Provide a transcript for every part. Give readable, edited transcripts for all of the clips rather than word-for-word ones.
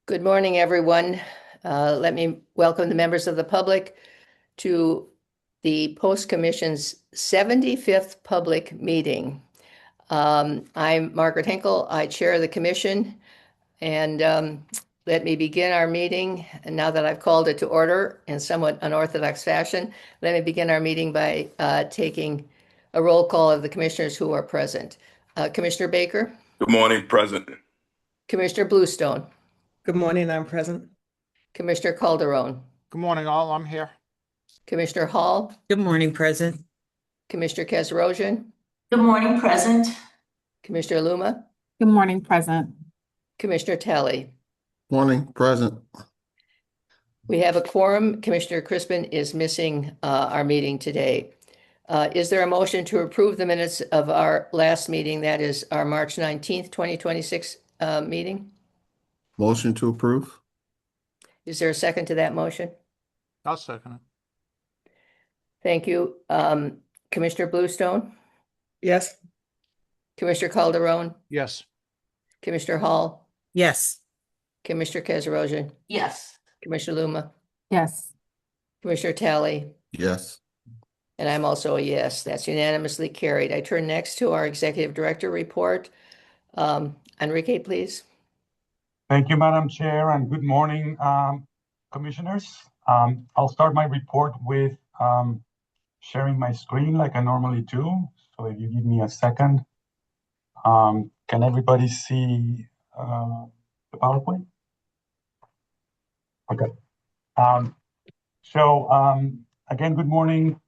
Good morning, everyone. Let me welcome the members of the public to the Post Commission's 75th public meeting. I'm Margaret Hinkle. I chair the commission, and let me begin our meeting. And now that I've called it to order in somewhat unorthodox fashion, let me begin our meeting by taking a roll call of the commissioners who are present. Commissioner Baker? Good morning, President. Commissioner Bluestone? Good morning, I'm present. Commissioner Calderon? Good morning, all. I'm here. Commissioner Hall? Good morning, present. Commissioner Kesrosian? Good morning, present. Commissioner Luma? Good morning, present. Commissioner Talley? Morning, present. We have a quorum. Commissioner Crispin is missing our meeting today. Is there a motion to approve the minutes of our last meeting, that is our March 19th, 2026 meeting? Motion to approve. Is there a second to that motion? I'll second it. Thank you. Commissioner Bluestone? Yes. Commissioner Calderon? Yes. Commissioner Hall? Yes. Commissioner Kesrosian? Yes. Commissioner Luma? Yes. Commissioner Talley? Yes. And I'm also a yes. That's unanimously carried. I turn next to our Executive Director report. Enrique, please. Thank you, Madam Chair, and good morning, commissioners. I'll start my report with sharing my screen like I normally do. So if you give me a second, can everybody see the PowerPoint? Okay. Again, good morning,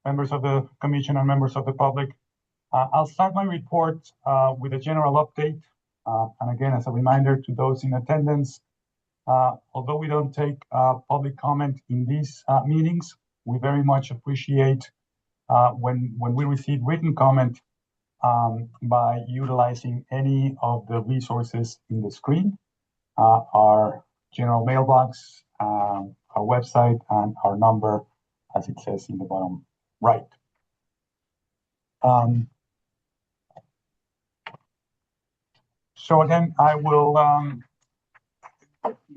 members of the commission and members of the public. I'll start my report with a general update. And again, as a reminder to those in attendance, although we don't take public comment in these meetings, we very much appreciate when we receive written comment by utilizing any of the resources in the screen, our general mailbox, our website, and our number, as it says in the bottom right. So again, I will,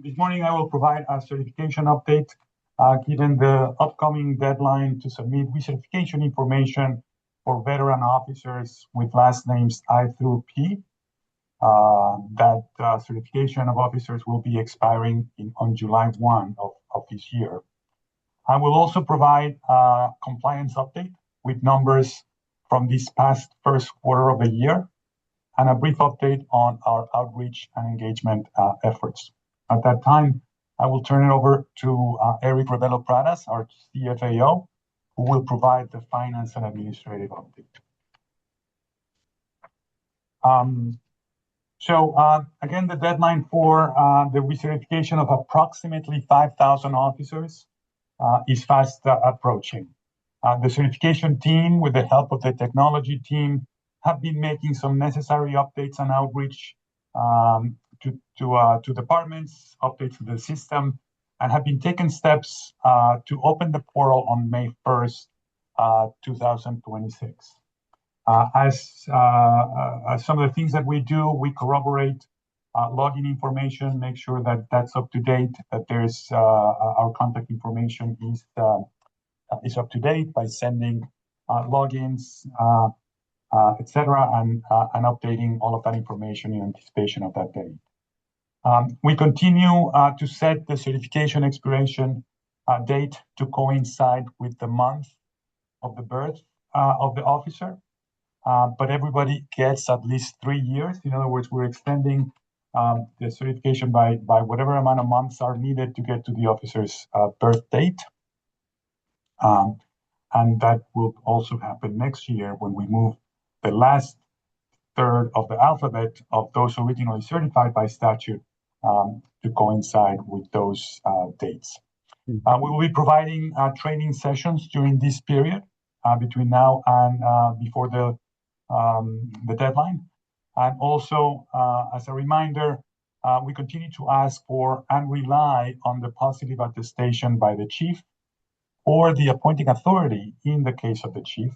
this morning I will provide a certification update given the upcoming deadline to submit recertification information for veteran officers with last names I through P. That certification of officers will be expiring on July 1 of this year. I will also provide a compliance update with numbers from this past first quarter of the year, and a brief update on our outreach and engagement efforts. At that time, I will turn it over to Eric Rebello-Pradas, our CFAO, who will provide the finance and administrative update. Again, the deadline for the recertification of approximately 5,000 officers is fast approaching. The certification team, with the help of the technology team, have been making some necessary updates and outreach to departments, updates to the system, and have been taking steps to open the portal on May 1st, 2026. As some of the things that we do, we corroborate login information, make sure that that's up to date, that there's our contact information is up to date by sending logins, etc., and updating all of that information in anticipation of that date. We continue to set the certification expiration date to coincide with the month of the birth of the officer, but everybody gets at least 3 years. In other words, we're extending the certification by whatever amount of months are needed to get to the officer's birth date. And that will also happen next year when we move the last third of the alphabet of those originally certified by statute to coincide with those dates. We will be providing training sessions during this period between now and before the deadline. And also, as a reminder, we continue to ask for and rely on the positive attestation by the chief or the appointing authority in the case of the chief.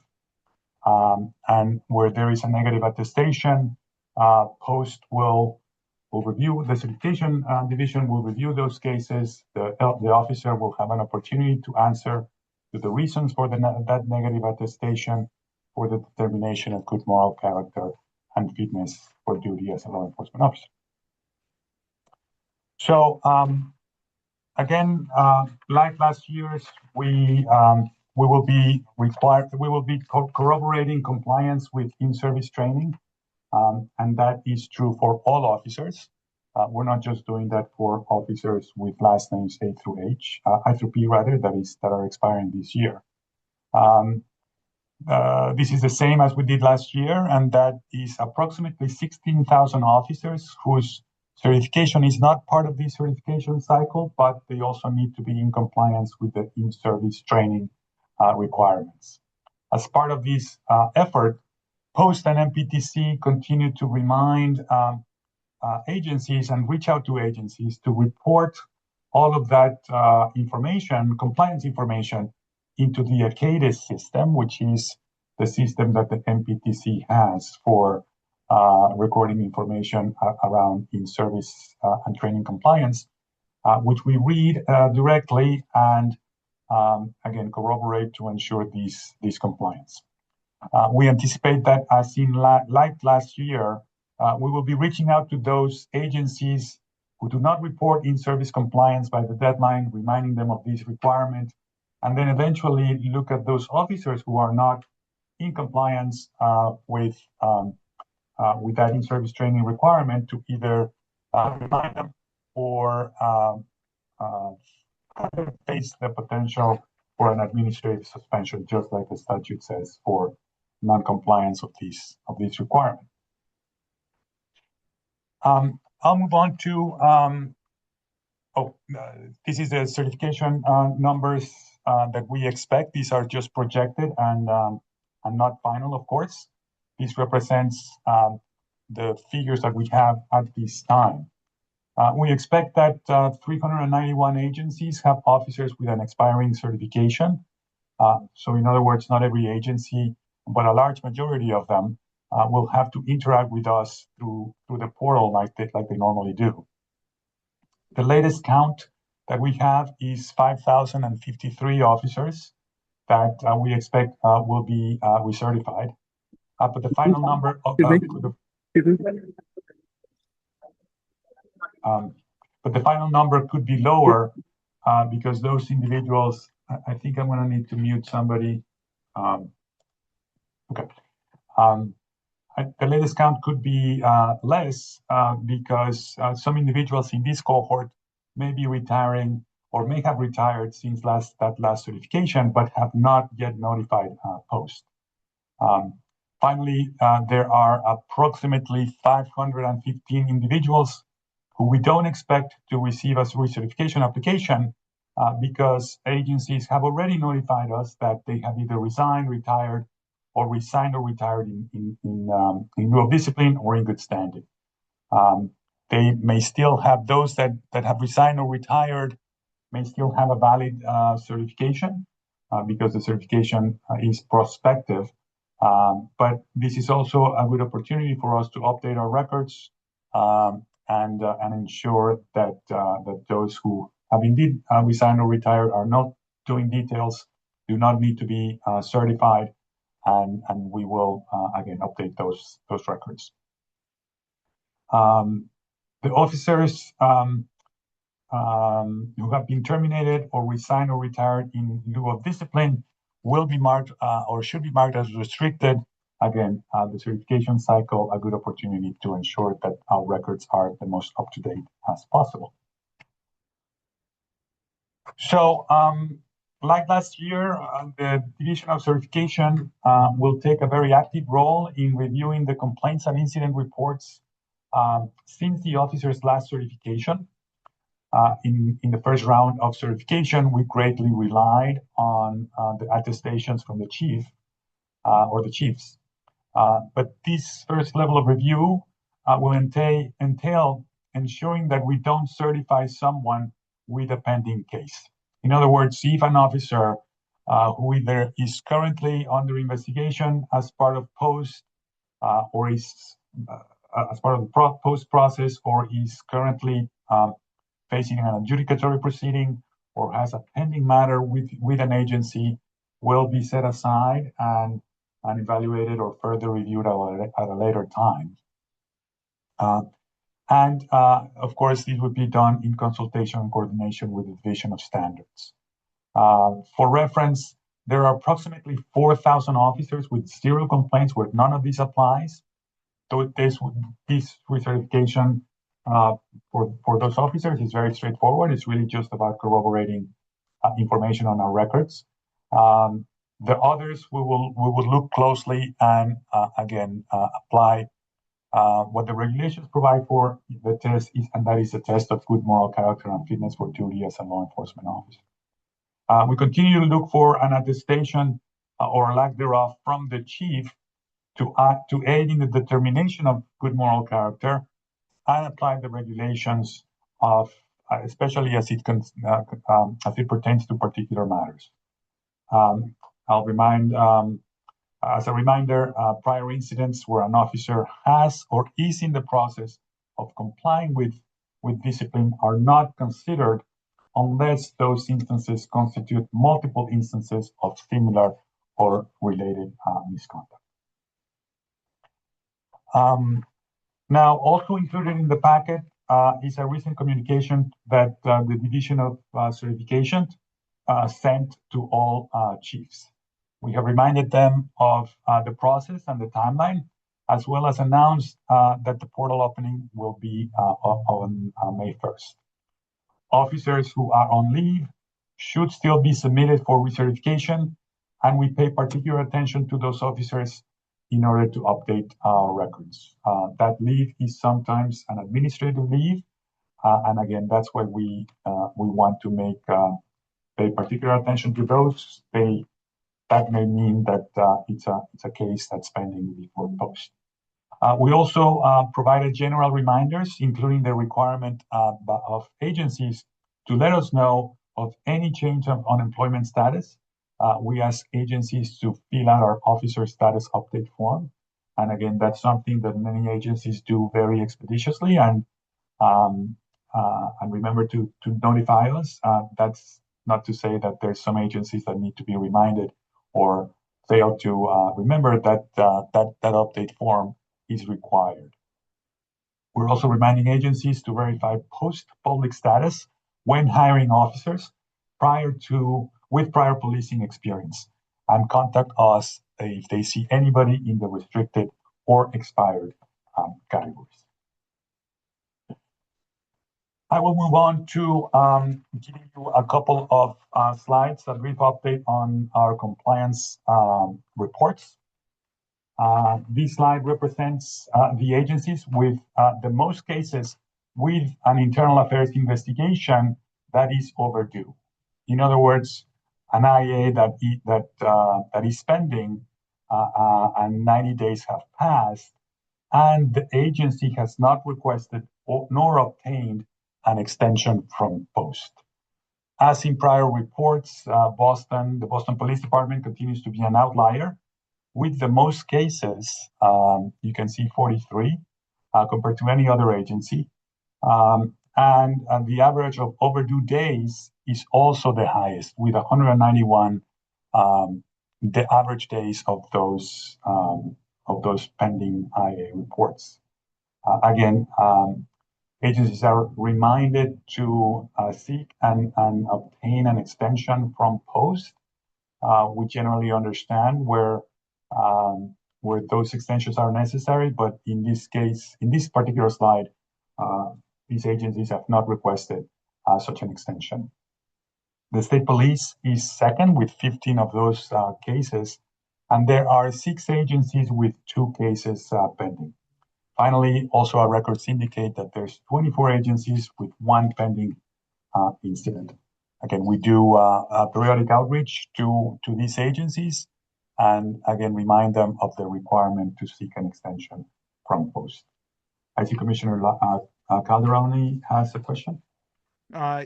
And where there is a negative attestation, post will review, the certification division will review those cases. The officer will have an opportunity to answer to the reasons for that negative attestation for the determination of good moral character and fitness for duty as a law enforcement officer. So again, like last year's, we will be corroborating compliance with in-service training, and that is true for all officers. We're not just doing that for officers with last names A through P rather, that are expiring this year. This is the same as we did last year, and that is approximately 16,000 officers whose certification is not part of this certification cycle, but they also need to be in compliance with the in-service training requirements. As part of this effort, Post and MPTC continue to remind agencies and reach out to agencies to report all of that information, compliance information, into the ACADIS system, which is the system that the MPTC has for recording information around in-service and training compliance, which we read directly and again corroborate to ensure this compliance. We anticipate that, as in like last year, we will be reaching out to those agencies who do not report in-service compliance by the deadline, reminding them of this requirement, and then eventually look at those officers who are not in compliance with that in-service training requirement to either remind them or face the potential for an administrative suspension, just like the statute says for non-compliance of this requirement. I'll move on to this is the certification numbers that we expect. These are just projected and not final, of course. This represents the figures that we have at this time. We expect that 391 agencies have officers with an expiring certification. So in other words, not every agency, but a large majority of them will have to interact with us through the portal like they normally do. The latest count that we have is 5,053 officers that we expect will be recertified. But the final number of but the final number could be lower because those individuals. I think I'm going to need to mute somebody. Okay. The latest count could be less because some individuals in this cohort may be retiring or may have retired since that last certification, but have not yet notified Post. Finally, there are approximately 515 individuals who we don't expect to receive a recertification application because agencies have already notified us that they have either resigned, retired, or resigned or retired in lieu of discipline or in good standing. They may still have those that have resigned or retired may still have a valid certification because the certification is prospective. But this is also a good opportunity for us to update our records and ensure that those who have indeed resigned or retired are not doing details, do not need to be certified, and we will again update those records. The officers who have been terminated or resigned or retired in lieu of discipline will be marked or should be marked as restricted. Again, the certification cycle, a good opportunity to ensure that our records are the most up-to-date as possible. So, like last year, the Division of Certification will take a very active role in reviewing the complaints and incident reports since the officer's last certification. In the first round of certification, we greatly relied on the attestations from the chief or the chiefs. But this first level of review will entail ensuring that we don't certify someone with a pending case. In other words, if an officer who either is currently under investigation as part of post or is as part of the post process, or is currently facing an adjudicatory proceeding or has a pending matter with an agency, will be set aside and evaluated or further reviewed at a later time. Of course, this would be done in consultation and coordination with the Division of Standards. For reference, there are approximately 4,000 officers with 0 complaints where none of this applies. So this recertification for those officers is very straightforward. It's really just about corroborating information on our records. The others, we will look closely and again apply what the regulations provide for. The test is, and that is a test of good moral character and fitness for duty as a law enforcement officer. We continue to look for an attestation or lack thereof from the chief to aid in the determination of good moral character and apply the regulations of, especially as it pertains to particular matters. I'll remind, as a reminder, prior incidents where an officer has or is in the process of complying with discipline are not considered unless those instances constitute multiple instances of similar or related misconduct. Now, also included in the packet is a recent communication that the Division of Certification sent to all chiefs. We have reminded them of the process and the timeline, as well as announced that the portal opening will be on May 1st. Officers who are on leave should still be submitted for recertification, and we pay particular attention to those officers in order to update our records. That leave is sometimes an administrative leave, and again, that's why we want to pay particular attention to those. That may mean that it's a case that's pending before post. We also provided general reminders, including the requirement of agencies to let us know of any change of unemployment status. We ask agencies to fill out our officer status update form. And again, that's something that many agencies do very expeditiously, and remember to notify us. That's not to say that there's some agencies that need to be reminded or fail to remember that that update form is required. We're also reminding agencies to verify post-public status when hiring officers with prior policing experience, and contact us if they see anybody in the restricted or expired categories. I will move on to giving you a couple of slides, a brief update on our compliance reports. This slide represents the agencies with the most cases with an internal affairs investigation that is overdue. In other words, an IA that is pending and 90 days have passed, and the agency has not requested nor obtained an extension from post. As in prior reports, the Boston Police Department continues to be an outlier with the most cases. You can see 43 compared to any other agency. And the average of overdue days is also the highest, with 191 the average days of those pending IA reports. Again, agencies are reminded to seek and obtain an extension from post. We generally understand where those extensions are necessary, but in this case, in this particular slide, these agencies have not requested such an extension. The state police is second with 15 of those cases, and there are 6 agencies with 2 cases pending. Finally, also our records indicate that there's 24 agencies with 1 pending incident. Again, we do a periodic outreach to these agencies, and again, remind them of the requirement to seek an extension from post. I see Commissioner Calderoni has a question.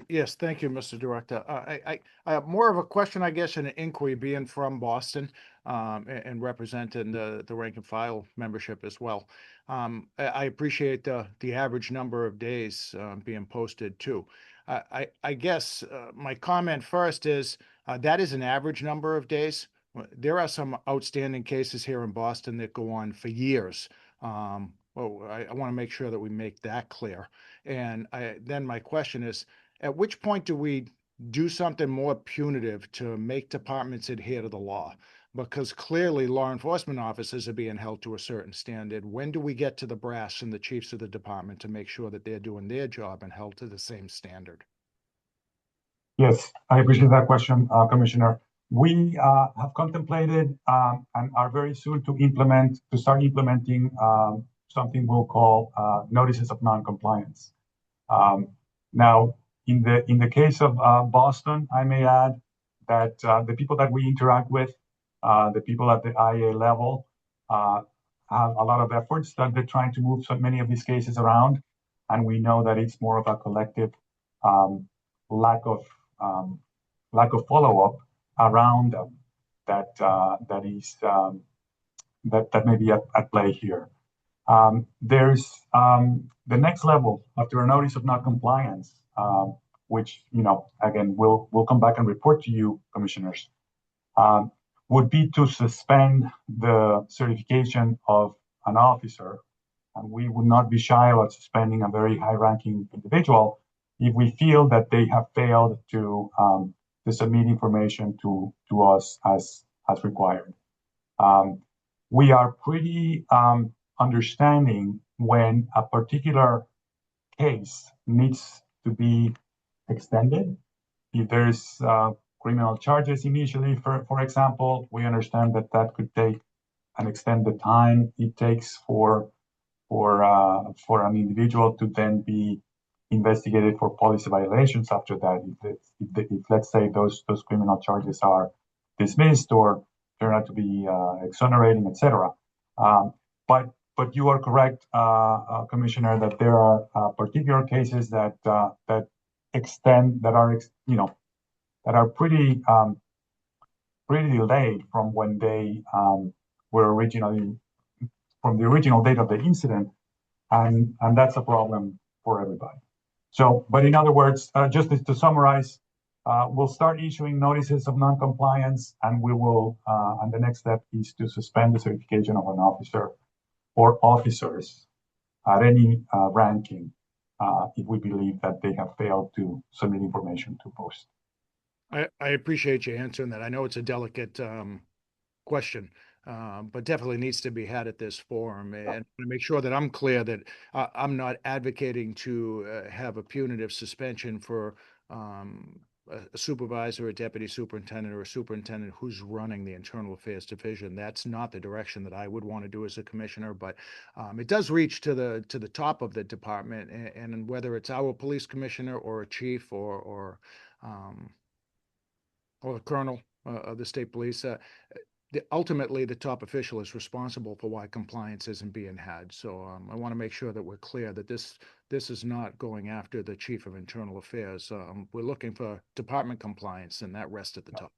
Yes, thank you, Mr. Director. I have more of a question, I guess, and an inquiry, being from Boston, and representing the rank and file membership as well. I appreciate the average number of days being posted too. I guess my comment first is that is an average number of days. There are some outstanding cases here in Boston that go on for years. Well, I want to make sure that we make that clear. And then my question is, at which point do we do something more punitive to make departments adhere to the law? Because clearly law enforcement officers are being held to a certain standard. When do we get to the brass and the chiefs of the department to make sure that they're doing their job and held to the same standard? Yes, I appreciate that question, Commissioner. We have contemplated and are very soon to start implementing something we'll call notices of non-compliance. Now, in the case of Boston, I may add that the people that we interact with, the people at the IA level, have a lot of efforts that they're trying to move so many of these cases around, and we know that it's more of a collective lack of follow-up around them that may be at play here. There's the next level after a notice of non-compliance, which, again, we'll come back and report to you, commissioners, would be to suspend the certification of an officer. And we would not be shy about suspending a very high-ranking individual if we feel that they have failed to submit information to us as required. We are pretty understanding when a particular case needs to be extended. If there's criminal charges initially, for example, we understand that could take and extend the time it takes for an individual to then be investigated for policy violations after that. If let's say those criminal charges are dismissed or turn out to be exonerating, etc. But you are correct, Commissioner, that there are particular cases that extend, that are pretty delayed from when they were originally, from the original date of the incident, and that's a problem for everybody. So, but in other words, just to summarize, we'll start issuing notices of non-compliance, and we will, and the next step is to suspend the certification of an officer or officers at any ranking if we believe that they have failed to submit information to post. I appreciate you answering that. I know it's a delicate question, but definitely needs to be had at this forum. And to make sure that I'm clear that I'm not advocating to have a punitive suspension for a supervisor, a deputy superintendent, or a superintendent who's running the internal affairs division. That's not the direction that I would want to do as a commissioner, but it does reach to the top of the department, and whether it's our police commissioner or a chief or the colonel of the state police, ultimately the top official is responsible for why compliance isn't being had. So I want to make sure that we're clear that this is not going after the chief of internal affairs. We're looking for department compliance, and that rests at the top.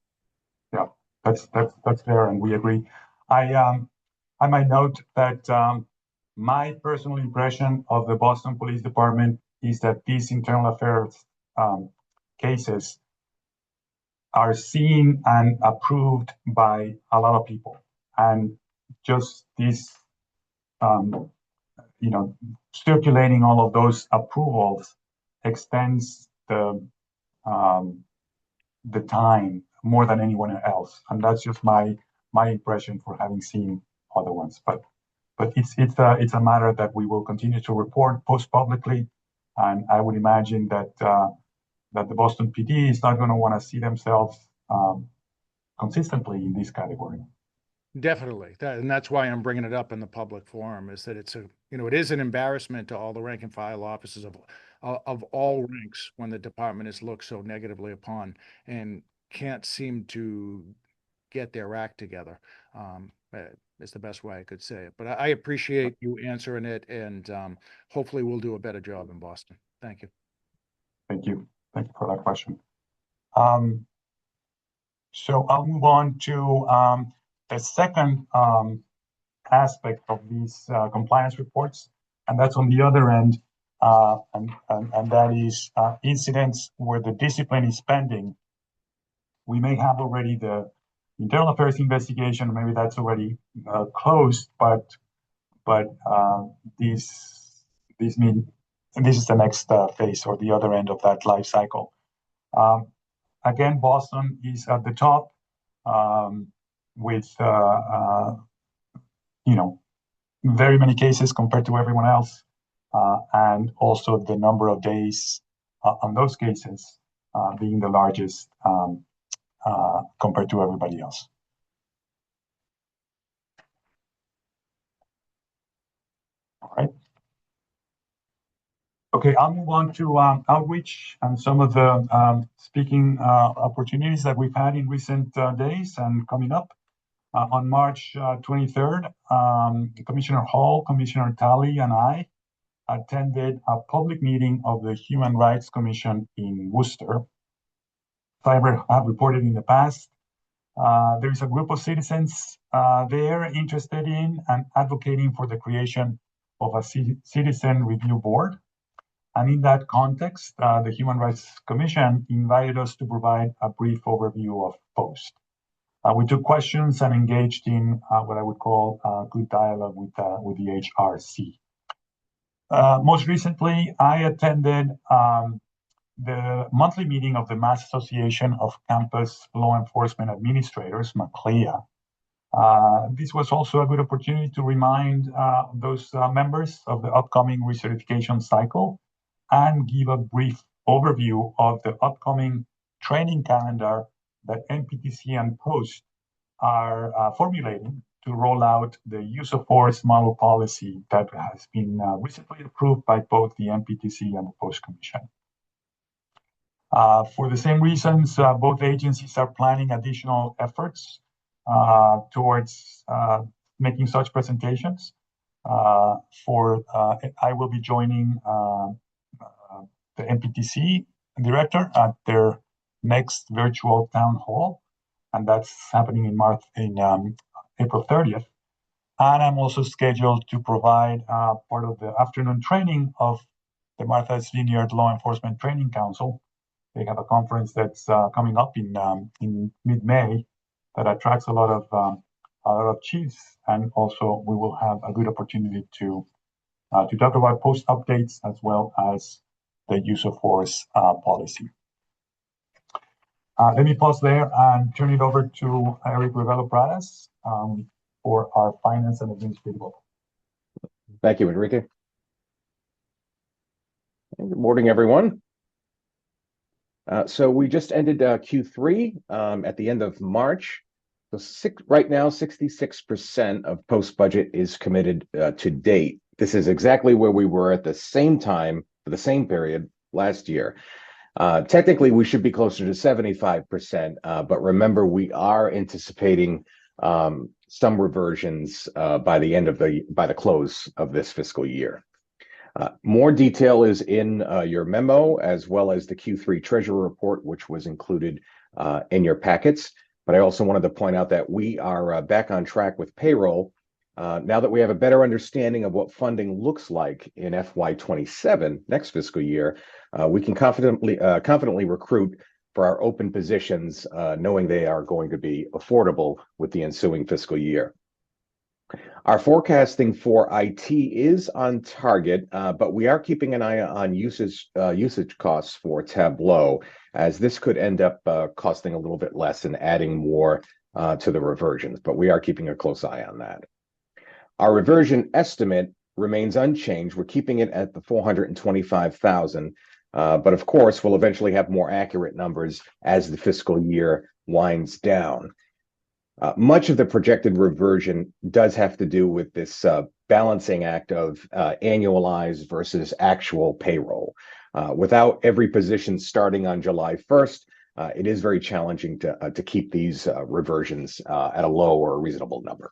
Yeah, that's fair, and we agree. I might note that my personal impression of the Boston Police Department is that these internal affairs cases are seen and approved by a lot of people, and just this, circulating all of those approvals extends the time more than anyone else, and that's just my impression for having seen other ones. But it's a matter that we will continue to report, post publicly, and I would imagine that the Boston PD is not going to want to see themselves consistently in this category. Definitely, and that's why I'm bringing it up in the public forum, is that it is an embarrassment to all the rank and file officers of all ranks when the department is looked so negatively upon and can't seem to get their act together. is the best way I could say it. But I appreciate you answering it, and hopefully we'll do a better job in Boston. Thank you. Thank you. Thank you for that question. So I'll move on to the second aspect of these compliance reports, and that's on the other end, and that is incidents where the discipline is pending. We may have already the internal affairs investigation, maybe that's already closed, but these mean, and this is the next phase or the other end of that life cycle. Again, Boston is at the top with very many cases compared to everyone else, and also the number of days on those cases being the largest compared to everybody else. All right. Okay, I'll move on to outreach and some of the speaking opportunities that we've had in recent days and coming up. On March 23rd, Commissioner Hall, Commissioner Talley, and I attended a public meeting of the Human Rights Commission in Worcester. As I have reported in the past, there is a group of citizens there interested in and advocating for the creation of a citizen review board. And in that context, the Human Rights Commission invited us to provide a brief overview of POST. We took questions and engaged in what I would call good dialogue with the HRC. Most recently, I attended the monthly meeting of the Mass Association of Campus Law Enforcement Administrators, MACLEA. This was also a good opportunity to remind those members of the upcoming recertification cycle and give a brief overview of the upcoming training calendar that MPTC and POST are formulating to roll out the use of force model policy that has been recently approved by both the MPTC and the POST Commission. For the same reasons, both agencies are planning additional efforts towards making such presentations. I will be joining the MPTC director at their next virtual town hall, and that's happening in April 30th. And I'm also scheduled to provide part of the afternoon training of the Martha's Vineyard Law Enforcement Training Council. They have a conference that's coming up in mid-May that attracts a lot of chiefs, and also we will have a good opportunity to talk about post updates as well as the use of force policy. Let me pause there and turn it over to Eric Rebello-Pradas for our finance and administrative. Thank you, Enrique. Good morning, everyone. So we just ended Q3 at the end of March. So right now, 66% of post budget is committed to date. This is exactly where we were at the same time for the same period last year. Technically, we should be closer to 75%, but remember, we are anticipating some reversions by the close of this fiscal year. More detail is in your memo, as well as the Q3 Treasurer Report, which was included in your packets. But I also wanted to point out that we are back on track with payroll. Now that we have a better understanding of what funding looks like in FY27, next fiscal year, we can confidently recruit for our open positions, knowing they are going to be affordable with the ensuing fiscal year. Our forecasting for IT is on target, but we are keeping an eye on usage costs for Tableau, as this could end up costing a little bit less and adding more to the reversions, but we are keeping a close eye on that. Our reversion estimate remains unchanged. We're keeping it at the 425,000, but of course, we'll eventually have more accurate numbers as the fiscal year winds down. Much of the projected reversion does have to do with this balancing act of annualized versus actual payroll. Without every position starting on July 1st, it is very challenging to keep these reversions at a low or a reasonable number.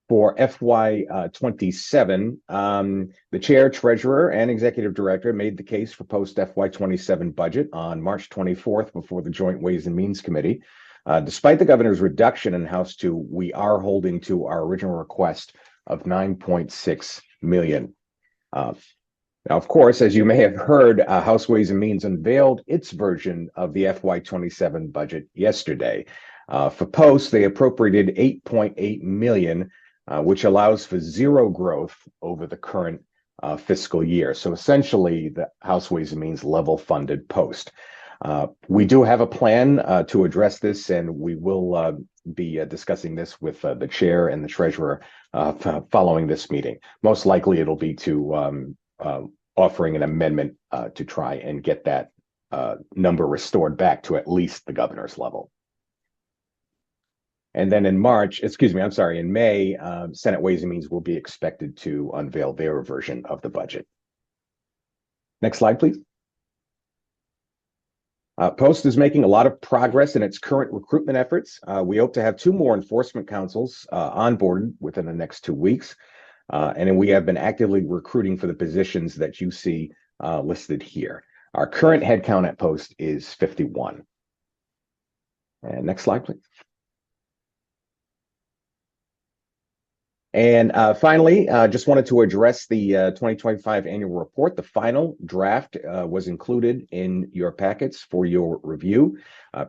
For FY 27, the chair, treasurer, and executive director made the case for post FY 27 budget on March 24th before the Joint Ways and Means Committee. Despite the governor's reduction in House 2, we are holding to our original request of 9.6 million. Now, of course, as you may have heard, House Ways and Means unveiled its version of the FY 27 budget yesterday. For posts, they appropriated 8.8 million, which allows for zero growth over the current fiscal year. So essentially, the House Ways and Means level funded post. We do have a plan to address this, and we will be discussing this with the chair and the treasurer following this meeting. Most likely, it'll be to offering an amendment to try and get that number restored back to at least the governor's level. And then in May, Senate Ways and Means will be expected to unveil their version of the budget. Next slide, please. Post is making a lot of progress in its current recruitment efforts. We hope to have 2 more enforcement counsels onboarded within the next 2 weeks. And we have been actively recruiting for the positions that you see listed here. Our current headcount at Post is 51. And next slide, please. And finally, just wanted to address the 2025 annual report. The final draft was included in your packets for your review.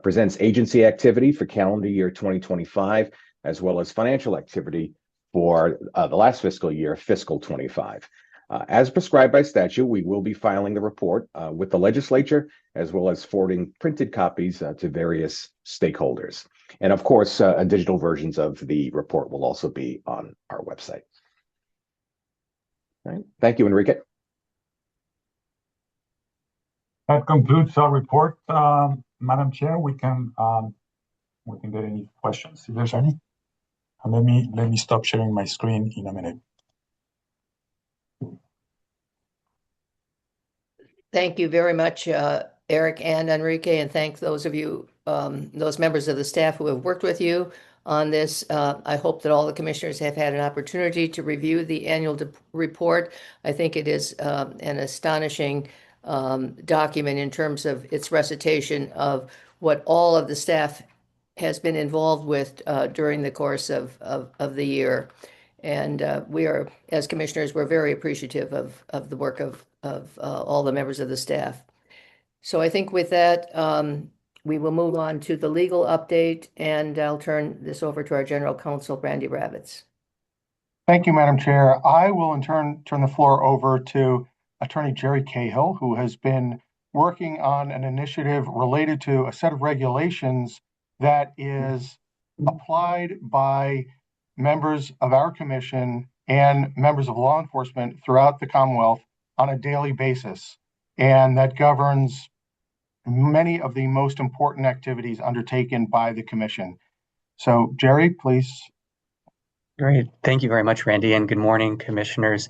Presents agency activity for calendar year 2025, as well as financial activity for the last fiscal year, fiscal 25. As prescribed by statute, we will be filing the report with the legislature, as well as forwarding printed copies to various stakeholders. And of course, digital versions of the report will also be on our website. All right. Thank you, Enrique. That concludes our report, Madam Chair. We can get any questions if there's any. Let me stop sharing my screen in a minute. Thank you very much, Eric and Enrique, and thank those of you, those members of the staff who have worked with you on this. I hope that all the commissioners have had an opportunity to review the annual report. I think it is an astonishing document in terms of its recitation of what all of the staff has been involved with during the course of the year. And we are, as commissioners, we're very appreciative of the work of all the members of the staff. So I think with that, we will move on to the legal update, and I'll turn this over to our General Counsel, Brandy Ravitz. Thank you, Madam Chair. I will in turn turn the floor over to Attorney Jerry Cahill, who has been working on an initiative related to a set of regulations that is applied by members of our commission and members of law enforcement throughout the Commonwealth on a daily basis, and that governs many of the most important activities undertaken by the commission. So, Jerry, please. Great. Thank you very much, Randy, and good morning, commissioners.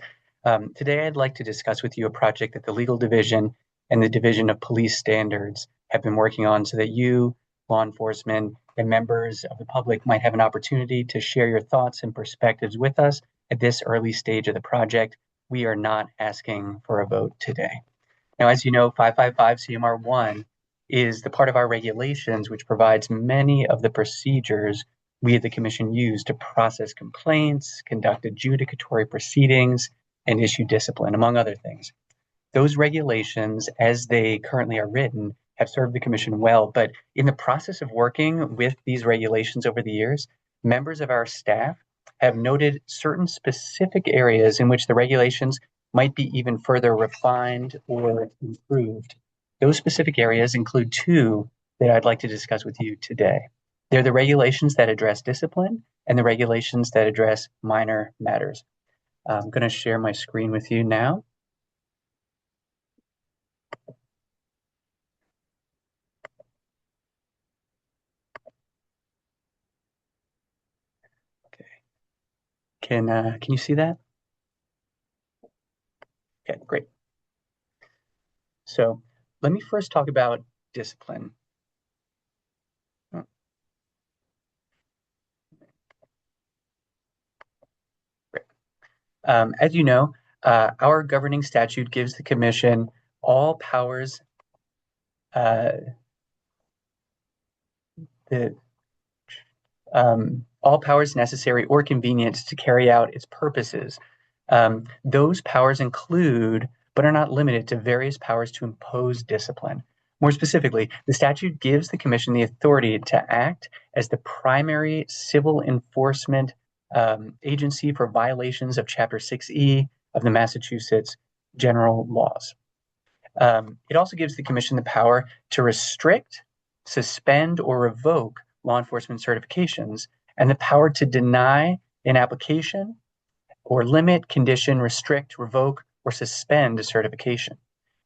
Today, I'd like to discuss with you a project that the Legal Division and the Division of Police Standards have been working on so that you, law enforcement, and members of the public might have an opportunity to share your thoughts and perspectives with us at this early stage of the project. We are not asking for a vote today. Now, as you know, 555 CMR 1 is the part of our regulations which provides many of the procedures we at the Commission use to process complaints, conduct adjudicatory proceedings, and issue discipline, among other things. Those regulations, as they currently are written, have served the Commission well, but in the process of working with these regulations over the years, members of our staff have noted certain specific areas in which the regulations might be even further refined or improved. Those specific areas include 2 that I'd like to discuss with you today. They're the regulations that address discipline and the regulations that address minor matters. I'm going to share my screen with you now. Okay. Can you see that? Okay, great. So let me first talk about discipline. As you know, our governing statute gives the commission all powers all powers necessary or convenient to carry out its purposes. Those powers include, but are not limited to, various powers to impose discipline. More specifically, the statute gives the commission the authority to act as the primary civil enforcement agency for violations of Chapter 6E of the Massachusetts General Laws. It also gives the commission the power to restrict, suspend, or revoke law enforcement certifications, and the power to deny an application or limit, condition, restrict, revoke, or suspend a certification.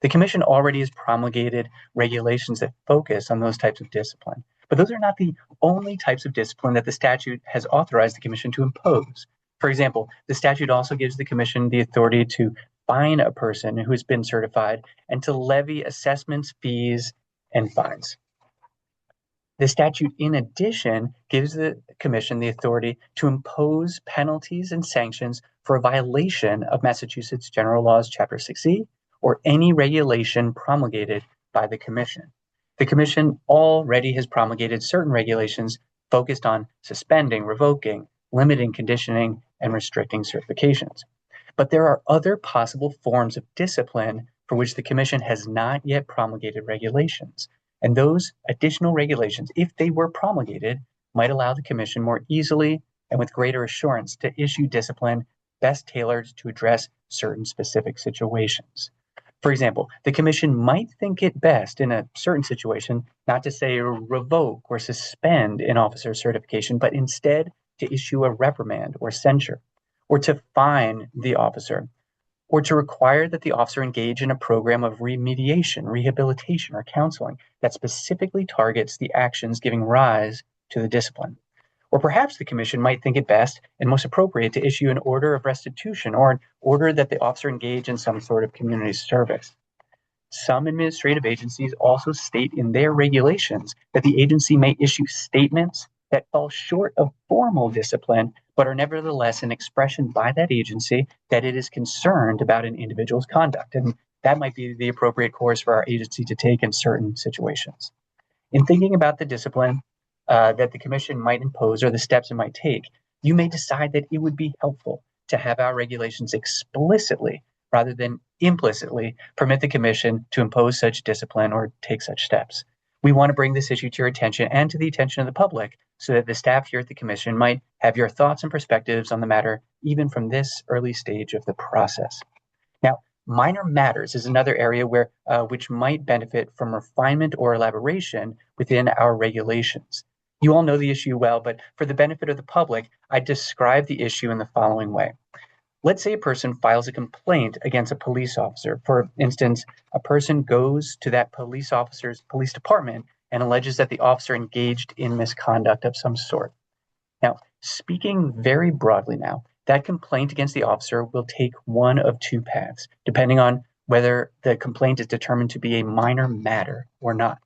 The commission already has promulgated regulations that focus on those types of discipline, but those are not the only types of discipline that the statute has authorized the commission to impose. For example, the statute also gives the commission the authority to fine a person who has been certified and to levy assessments, fees, and fines. The statute, in addition, gives the commission the authority to impose penalties and sanctions for a violation of Massachusetts General Laws, Chapter 6E, or any regulation promulgated by the commission. The commission already has promulgated certain regulations focused on suspending, revoking, limiting, conditioning, and restricting certifications. But there are other possible forms of discipline for which the commission has not yet promulgated regulations. And those additional regulations, if they were promulgated, might allow the commission more easily and with greater assurance to issue discipline best tailored to address certain specific situations. For example, the commission might think it best in a certain situation not to say revoke or suspend an officer's certification, but instead to issue a reprimand or censure, or to fine the officer, or to require that the officer engage in a program of remediation, rehabilitation, or counseling that specifically targets the actions giving rise to the discipline. Or perhaps the commission might think it best and most appropriate to issue an order of restitution or an order that the officer engage in some sort of community service. Some administrative agencies also state in their regulations that the agency may issue statements that fall short of formal discipline, but are nevertheless an expression by that agency that it is concerned about an individual's conduct. And that might be the appropriate course for our agency to take in certain situations. In thinking about the discipline that the commission might impose or the steps it might take, you may decide that it would be helpful to have our regulations explicitly, rather than implicitly, permit the commission to impose such discipline or take such steps. We want to bring this issue to your attention and to the attention of the public so that the staff here at the commission might have your thoughts and perspectives on the matter, even from this early stage of the process. Now, minor matters is another area where which might benefit from refinement or elaboration within our regulations. You all know the issue well, but for the benefit of the public, I describe the issue in the following way. Let's say a person files a complaint against a police officer. For instance, a person goes to that police officer's police department and alleges that the officer engaged in misconduct of some sort. Now, speaking very broadly now, that complaint against the officer will take one of two paths, depending on whether the complaint is determined to be a minor matter or not.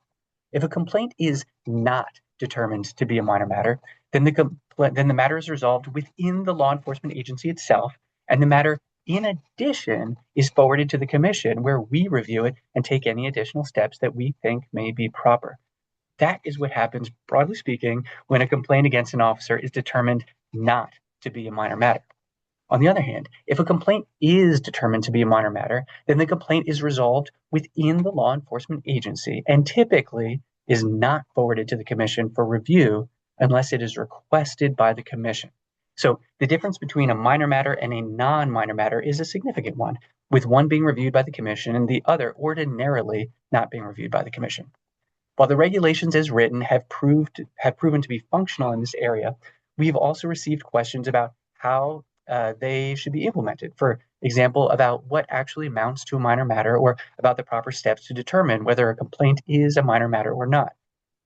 If a complaint is not determined to be a minor matter, then the matter is resolved within the law enforcement agency itself, and the matter, in addition, is forwarded to the commission, where we review it and take any additional steps that we think may be proper. That is what happens, broadly speaking, when a complaint against an officer is determined not to be a minor matter. On the other hand, if a complaint is determined to be a minor matter, then the complaint is resolved within the law enforcement agency and typically is not forwarded to the commission for review unless it is requested by the commission. So the difference between a minor matter and a non-minor matter is a significant one, with one being reviewed by the commission and the other ordinarily not being reviewed by the commission. While the regulations as written have proven to be functional in this area, we've also received questions about how they should be implemented. For example, about what actually amounts to a minor matter, or about the proper steps to determine whether a complaint is a minor matter or not.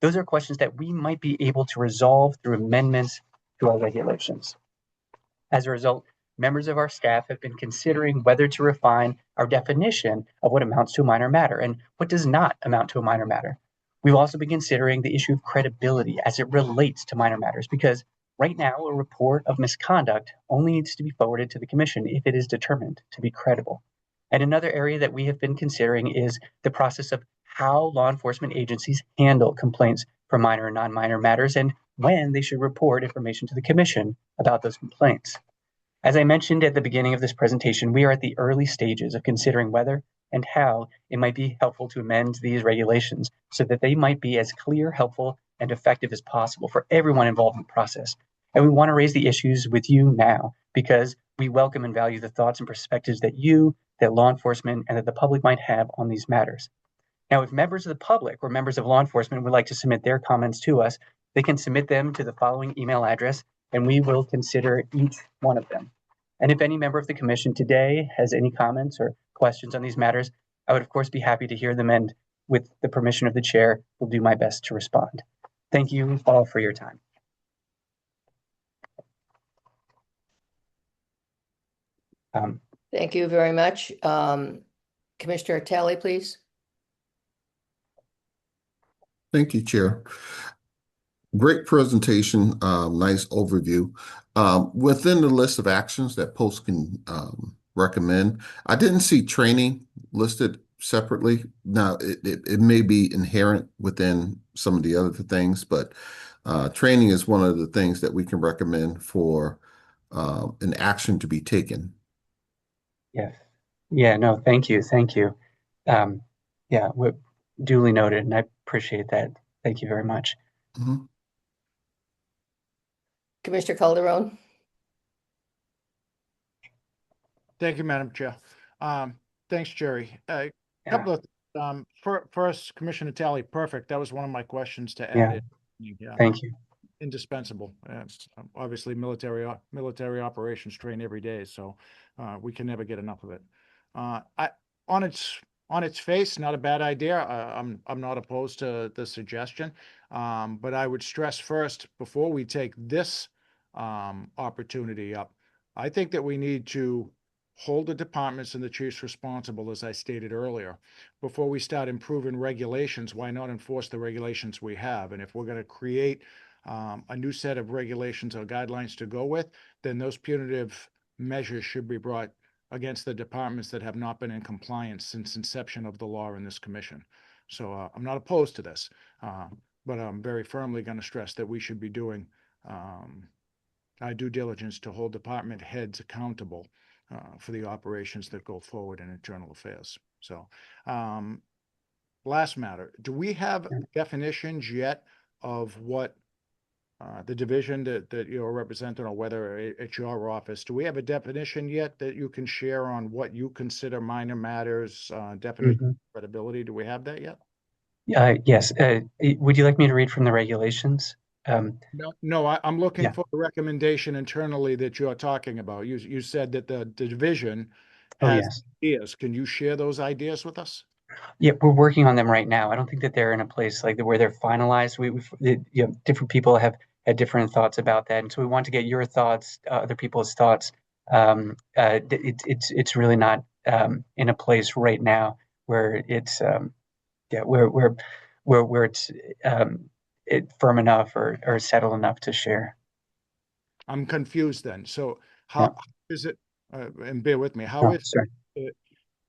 Those are questions that we might be able to resolve through amendments to our regulations. As a result, members of our staff have been considering whether to refine our definition of what amounts to a minor matter and what does not amount to a minor matter. We've also been considering the issue of credibility as it relates to minor matters, because Right now, a report of misconduct only needs to be forwarded to the commission if it is determined to be credible. And another area that we have been considering is the process of how law enforcement agencies handle complaints for minor and non-minor matters and when they should report information to the commission about those complaints. As I mentioned at the beginning of this presentation, we are at the early stages of considering whether and how it might be helpful to amend these regulations so that they might be as clear, helpful, and effective as possible for everyone involved in the process. And we want to raise the issues with you now because we welcome and value the thoughts and perspectives that you, that law enforcement, and that the public might have on these matters. Now, if members of the public or members of law enforcement would like to submit their comments to us, they can submit them to the following email address, and we will consider each one of them. And if any member of the commission today has any comments or questions on these matters, I would, of course, be happy to hear them, and with the permission of the chair, will do my best to respond. Thank you all for your time. Thank you very much. Commissioner Talley, please. Thank you, Chair. Great presentation, nice overview. Within the list of actions that post can recommend, I didn't see training listed separately. Now, it may be inherent within some of the other things, but training is one of the things that we can recommend for an action to be taken. Yes. Yeah, no, thank you. Thank you. Yeah, duly noted, and I appreciate that. Thank you very much. Mm-hmm. Commissioner Calderon. Thank you, Madam Chair. Thanks, Jerry. A couple of first, Commissioner Talley, perfect. That was one of my questions to add in. Yeah. Thank you. Indispensable. Obviously, military operations train every day, so we can never get enough of it. On its face, not a bad idea. I'm not opposed to the suggestion, but I would stress first before we take this opportunity up, I think that we need to hold the departments and the chiefs responsible, as I stated earlier. Before we start improving regulations, why not enforce the regulations we have? And if we're going to create a new set of regulations or guidelines to go with, then those punitive measures should be brought against the departments that have not been in compliance since inception of the law in this commission. So I'm not opposed to this, but I'm very firmly going to stress that we should be doing our due diligence to hold department heads accountable for the operations that go forward in internal affairs. So last matter, do we have definitions yet of what the division that you're representing, or whether it's your office, do we have a definition yet that you can share on what you consider minor matters, definition of credibility? Do we have that yet? Yes. Would you like me to read from the regulations? No, I'm looking for a recommendation internally that you're talking about. You said that the division has ideas. Can you share those ideas with us? Yeah, we're working on them right now. I don't think that they're in a place like where they're finalized. Different people have had different thoughts about that, and so we want to get your thoughts, other people's thoughts. It's really not in a place right now where it's where it's firm enough or settled enough to share. I'm confused then. So how is it? And bear with me. How is it?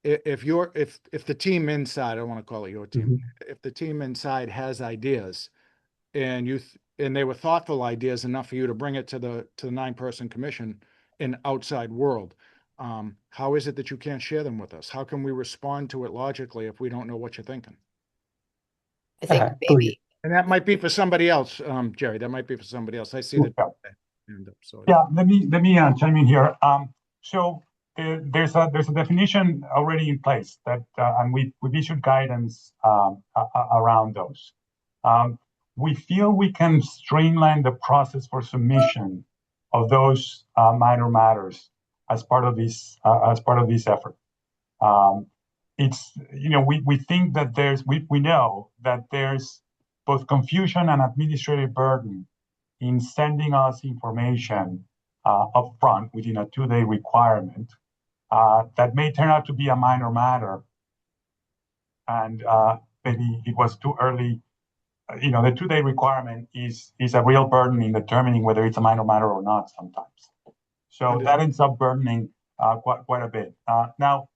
If the team inside, I don't want to call it your team, if the team inside has ideas and and they were thoughtful ideas enough for you to bring it to the 9-person commission in outside world, how is it that you can't share them with us? How can we respond to it logically if we don't know what you're thinking? I think maybe. And that might be for somebody else, Jerry. That might be for somebody else. I see that. Yeah, let me chime in here. So there's a definition already in place that, and we've issued guidance around those. We feel we can streamline the process for submission of those minor matters as part of this effort. It's we think that we know that there's both confusion and administrative burden in sending us information upfront within a 2-day requirement that may turn out to be a minor matter, and maybe it was too early the 2-day requirement is a real burden in determining whether it's a minor matter or not sometimes. So that ends up burdening quite a bit. Now,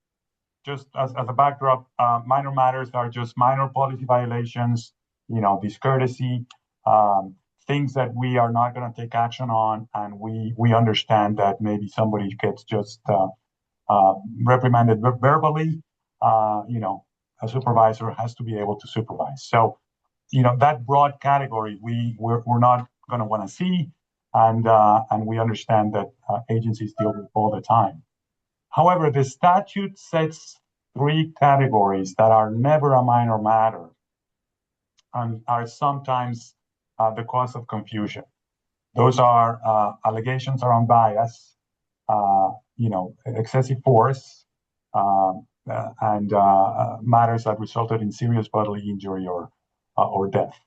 just as a backdrop, minor matters are just minor policy violations, discourtesy, things that we are not going to take action on, and we understand that maybe somebody gets just reprimanded verbally. A supervisor has to be able to supervise. So, that broad category we're not going to want to see, and we understand that agencies deal with all the time. However, the statute sets 3 categories that are never a minor matter and are sometimes the cause of confusion. Those are allegations around bias, excessive force, and matters that resulted in serious bodily injury or death.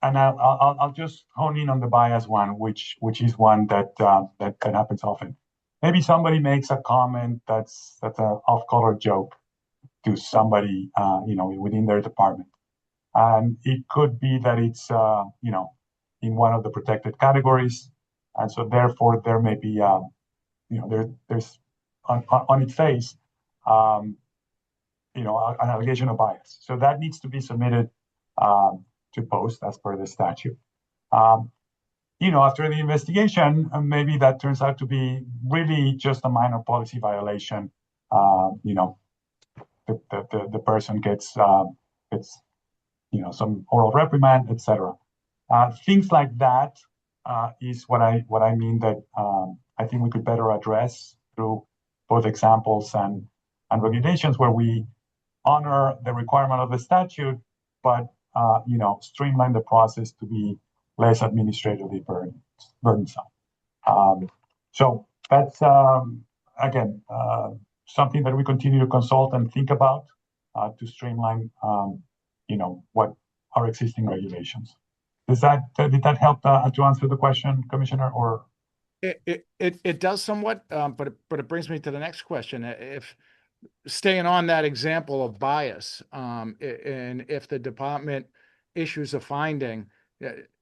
And I'll just hone in on the bias one, which is one that happens often. Maybe somebody makes a comment that's an off-color joke to somebody, within their department, and it could be that it's in one of the protected categories, and so therefore there may be there's on its face an allegation of bias. So that needs to be submitted to post as per the statute. After the investigation, maybe that turns out to be really just a minor policy violation. The person gets some oral reprimand, etc. Things like that is what I mean that I think we could better address through both examples and regulations where we honor the requirement of the statute, but streamline the process to be less administratively burdensome. So that's again something that we continue to consult and think about to streamline what our existing regulations. Did that help to answer the question, Commissioner? Or it does somewhat, but it brings me to the next question. If staying on that example of bias, and if the department issues a finding,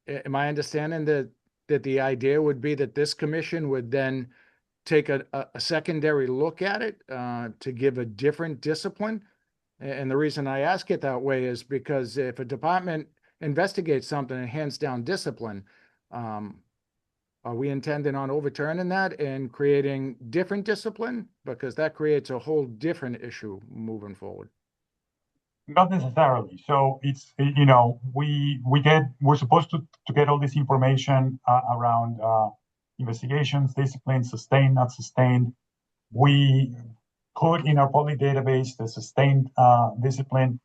am I understanding that the idea would be that this commission would then take a secondary look at it to give a different discipline? And the reason I ask it that way is because if a department investigates something and hands down discipline, are we intending on overturning that and creating different discipline? Because that creates a whole different issue moving forward. Not necessarily. So it's, we're supposed to get all this information around investigations, discipline, sustained, not sustained. We put in our public database the sustained discipline,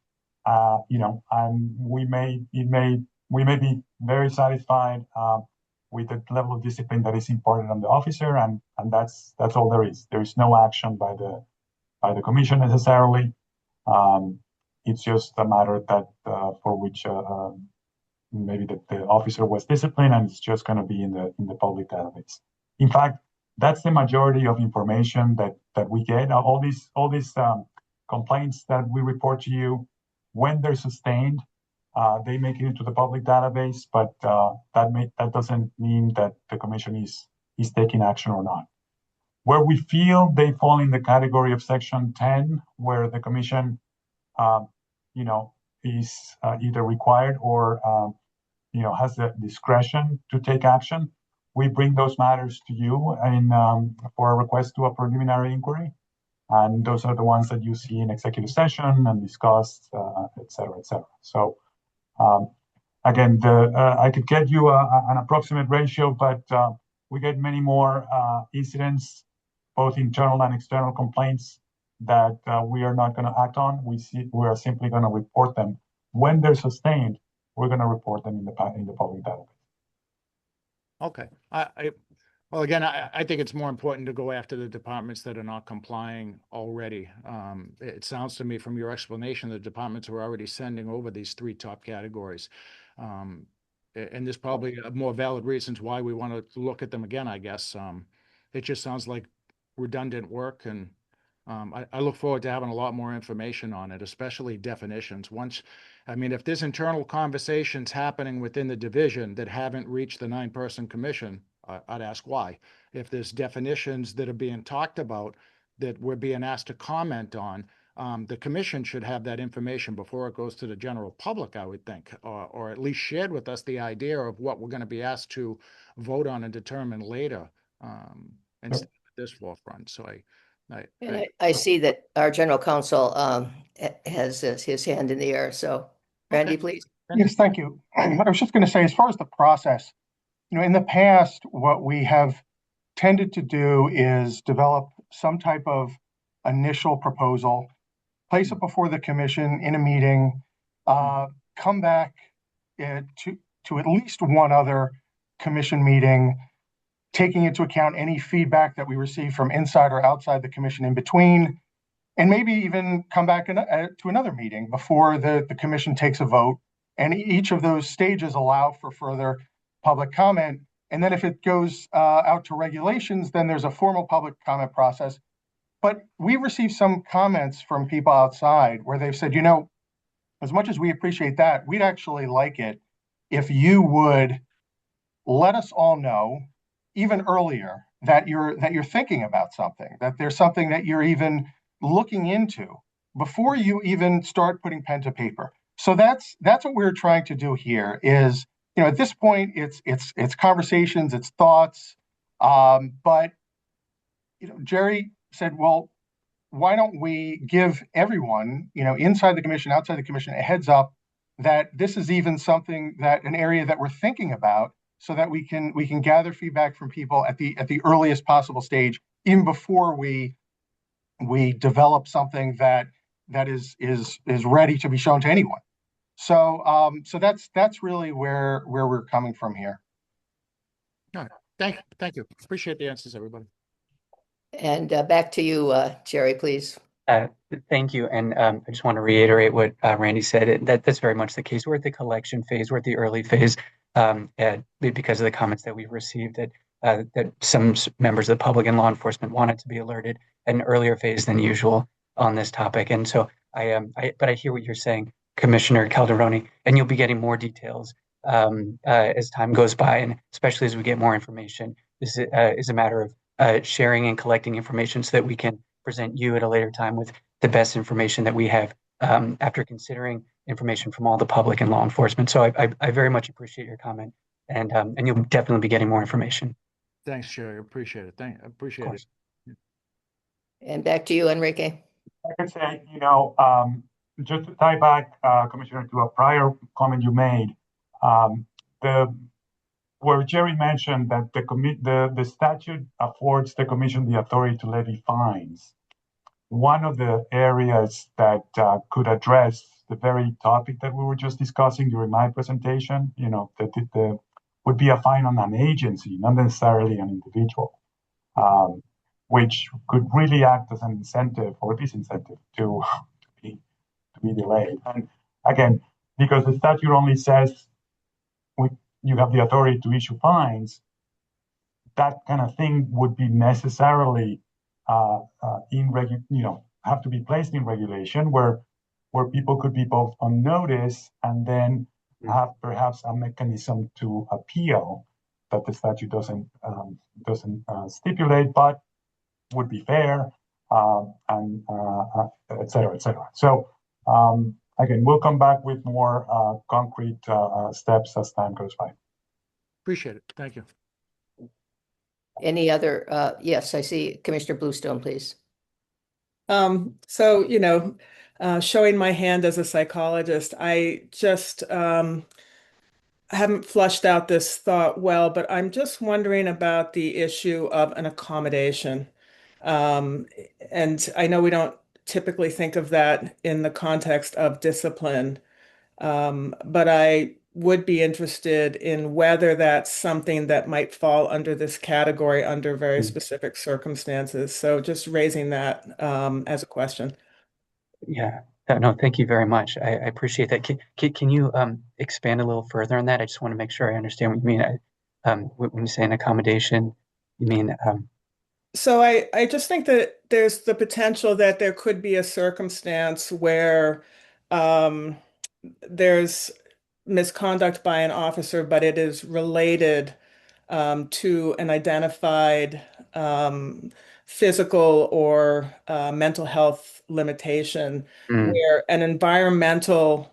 and we may be very satisfied with the level of discipline that is imparted on the officer, and that's all there is. There is no action by the commission necessarily. It's just a matter that for which maybe the officer was disciplined, and it's just going to be in the public database. In fact, that's the majority of information that we get. All these complaints that we report to you, when they're sustained, they make it into the public database, but that doesn't mean that the commission is taking action or not. Where we feel they fall in the category of Section 10, where the commission, is either required or has the discretion to take action, we bring those matters to you for a request to a preliminary inquiry. And those are the ones that you see in executive session and discussed, et cetera, et cetera. So again, I could get you an approximate ratio, but we get many more incidents, both internal and external complaints, that we are not going to act on. We are simply going to report them. When they're sustained, we're going to report them in the public database. Okay. Well, again, I think it's more important to go after the departments that are not complying already. It sounds to me from your explanation that departments are already sending over these 3 top categories. And there's probably more valid reasons why we want to look at them again, I guess. It just sounds like redundant work, and I look forward to having a lot more information on it, especially definitions. If there's internal conversations happening within the division that haven't reached the 9-person commission, I'd ask why. If there's definitions that are being talked about that we're being asked to comment on, the commission should have that information before it goes to the general public, I would think, or at least shared with us the idea of what we're going to be asked to vote on and determine later, instead of this forefront. So I see that our general counsel has his hand in the air. So Randy, please. Yes, thank you. I was just going to say, as far as the process, in the past, what we have tended to do is develop some type of initial proposal, place it before the commission in a meeting, come back to at least one other commission meeting, taking into account any feedback that we receive from inside or outside the commission in between, and maybe even come back to another meeting before the commission takes a vote. And each of those stages allow for further public comment. And then if it goes out to regulations, then there's a formal public comment process. But we received some comments from people outside where they've said, as much as we appreciate that, we'd actually like it if you would let us all know even earlier that you're thinking about something, that there's something that you're even looking into before you even start putting pen to paper. So that's what we're trying to do here is, at this point, it's conversations, it's thoughts. But Jerry said, well, why don't we give everyone, inside the commission, outside the commission, a heads up that this is even something an area that we're thinking about, so that we can gather feedback from people at the earliest possible stage, even before we develop something that is ready to be shown to anyone. So that's really where we're coming from here. All right. Thank you. Appreciate the answers, everybody. And back to you, Jerry, please. Thank you. And I just want to reiterate what Randy said. That's very much the case. We're at the collection phase. We're at the early phase, because of the comments that we've received that some members of the public and law enforcement wanted to be alerted at an earlier phase than usual on this topic. And so but I hear what you're saying, Commissioner Calderoni, and you'll be getting more details as time goes by, and especially as we get more information. This is a matter of sharing and collecting information so that we can present you at a later time with the best information that we have after considering information from all the public and law enforcement. So I very much appreciate your comment, and you'll definitely be getting more information. Thanks, Jerry. Appreciate it. Appreciate it. And back to you, Enrique. I can say, just to tie back, Commissioner, to a prior comment you made, where Jerry mentioned that the statute affords the commission the authority to levy fines. One of the areas that could address the very topic that we were just discussing during my presentation, that would be a fine on an agency, not necessarily an individual, which could really act as an incentive or disincentive to be delayed. And again, because the statute only says you have the authority to issue fines, that kind of thing would be necessarily have to be placed in regulation where people could be both on notice and then have perhaps a mechanism to appeal that the statute doesn't stipulate, but would be fair, and et cetera, et cetera. So again, we'll come back with more concrete steps as time goes by. Appreciate it. Thank you. Any other? Yes, I see Commissioner Bluestone, please. So, showing my hand as a psychologist, I just haven't flushed out this thought well, but I'm just wondering about the issue of an accommodation. And I know we don't typically think of that in the context of discipline, but I would be interested in whether that's something that might fall under this category under very specific circumstances. So just raising that as a question. Yeah. No, thank you very much. I appreciate that. Can you expand a little further on that? I just want to make sure I understand what you mean. When you say an accommodation, you mean So I just think that there's the potential that there could be a circumstance where um, there's misconduct by an officer, but it is related to an identified physical or mental health limitation, Mm, where an environmental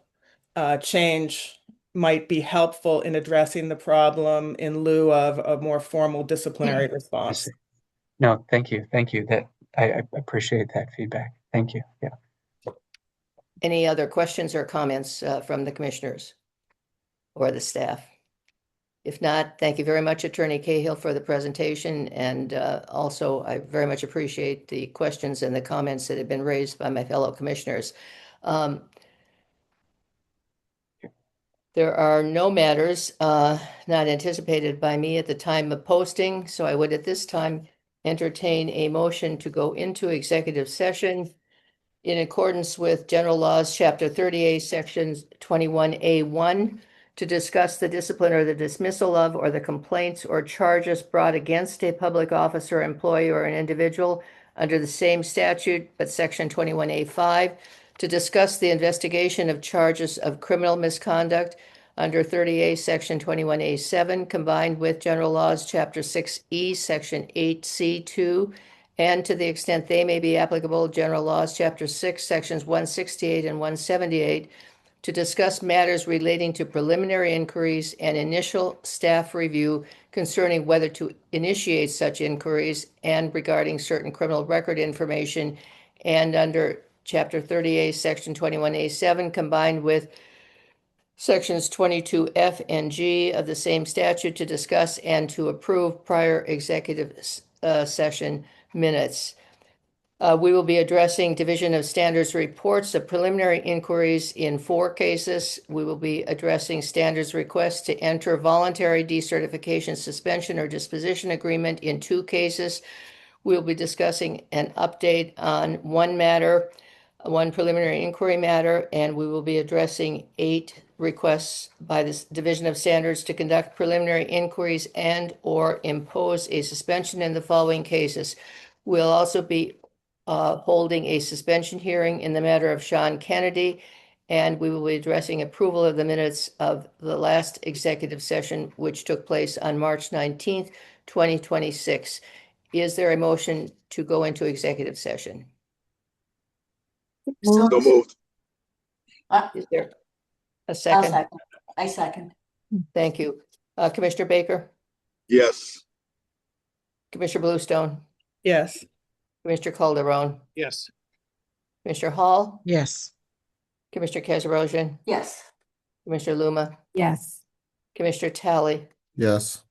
change might be helpful in addressing the problem in lieu of a more formal disciplinary I response. see. No, thank you. Thank you. I appreciate that feedback. Thank you. Yeah. Any other questions or comments from the commissioners or the staff? If not, thank you very much, Attorney Cahill, for the presentation. And also, I very much appreciate the questions and the comments that have been raised by my fellow commissioners. There are no matters not anticipated by me at the time of posting, so I would at this time entertain a motion to go into executive session in accordance with General Laws, Chapter 38, Sections 21A1, to discuss the discipline or the dismissal of or the complaints or charges brought against a public officer, employee, or an individual under the same statute, but Section 21A5, to discuss the investigation of charges of criminal misconduct under 30A, Section 21A7, combined with General Laws, Chapter 6E, Section 8C2, and to the extent they may be applicable, General Laws, Chapter 6, Sections 168 and 178, to discuss matters relating to preliminary inquiries and initial staff review concerning whether to initiate such inquiries and regarding certain criminal record information, and under Chapter 30A, Section 21A7, combined with Sections 22F and G of the same statute, to discuss and to approve prior executive session minutes. We will be addressing Division of Standards reports of preliminary inquiries in 4 cases. We will be addressing standards requests to enter voluntary decertification, suspension, or disposition agreement in 2 cases. We'll be discussing an update on 1 matter, 1 preliminary inquiry matter, and we will be addressing 8 requests by the Division of Standards to conduct preliminary inquiries and or impose a suspension in the following cases. We'll also be holding a suspension hearing in the matter of Sean Kennedy, and we will be addressing approval of the minutes of the last executive session, which took place on March 19th, 2026. Is there a motion to go into executive session? So moved. Is there a I'll second? second. I second. Thank you. Commissioner Baker, Yes. Commissioner Bluestone, Yes. Commissioner Calderon, Yes. Commissioner Hall, Yes. Commissioner Kazarozian, Yes. Commissioner Luma, Yes. Commissioner Talley. Yes.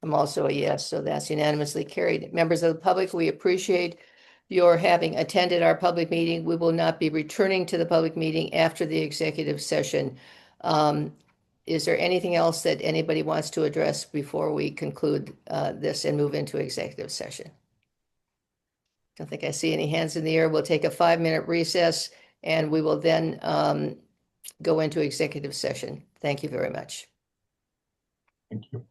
I'm also a yes, so that's unanimously carried. Members of the public, we appreciate your having attended our public meeting. We will not be returning to the public meeting after the executive session. Is there anything else that anybody wants to address before we conclude this and move into executive session? Don't think I see any hands in the air. We'll take a 5-minute recess and we will then go into executive session. Thank you very much. Thank you.